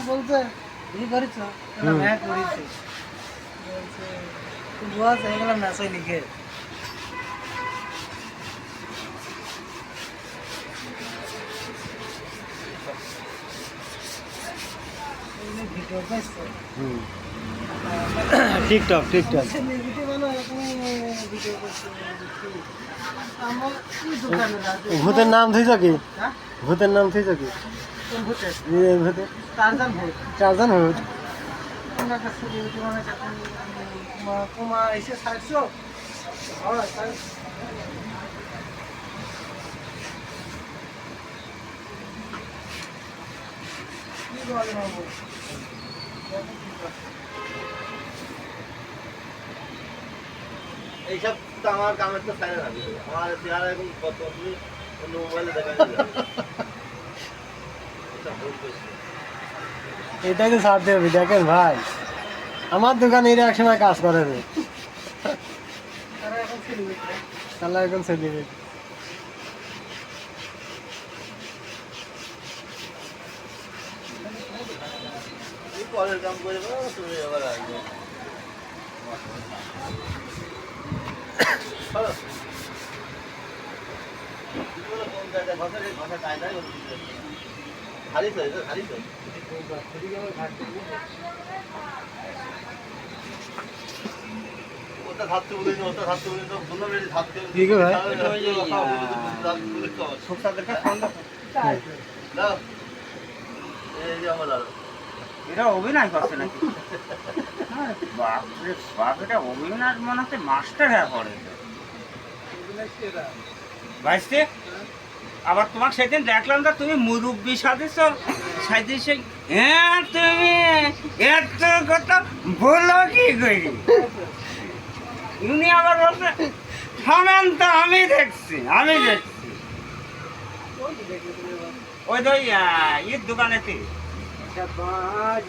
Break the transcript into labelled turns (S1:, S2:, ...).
S1: বলছে ই করেছ হ্যাঁ করেছি বলছে তুই বস এগুলো মেসেজ লিখে ভিডিও পাইছো
S2: টিকটক টিকটক
S1: নেগেটিভ হলো এরকম ভিডিও করছে আমার কি দোকানে রাখে
S2: ভূতের নাম থইছ কি
S1: হ্যাঁ
S2: ভূতের নাম থইছ কি
S1: কোন ভূতে
S2: ভূতের
S1: টারজান ভূত
S2: চারজন ভূত
S1: কোনটা কাছে ভিডিও মানে কুমা এসে ছাড়ছো হ্যাঁ তাই কি বলে বাবু
S3: এইসব তো আমার কামের তো সাইড না আমার চেহারা এখন কত অন্য মোবাইলে দেখা যায় এটা ভুল করছি
S2: এটাকে ছাড় দেবে দেখেন ভাই আমার দোকানে এরা একসময় কাজ করে রে
S1: তারা এখন সেলিব্রিটি
S2: তাহলে এখন সেলিব্রিটি
S3: এই কলের কাম করে তুমি এবার আসবে ভাষা কায়দায় খালি তো খালি তো ওটা থাকতে বলিনি ওটা থাকতে বলিনি তো বললাম এই থাকতে
S2: কি গো ভাই?
S3: না এই যে আমার
S4: এরা অভিনয় করছে নাকি হ্যাঁ, বাপরে বাপ, এটা অভিনয় মনে হচ্ছে মাস্টার হ্যাঁ করে ভাইস্তে আবার তোমাকে সেদিন দেখলাম তো তুমি মুরব্বী সাজেছ সাজেছ হ্যাঁ তুমি এত কথা বলো কি করি উনি আবার বলছে থামেন তো আমি দেখছি ওই তো ওই ইয়ের দোকানেতে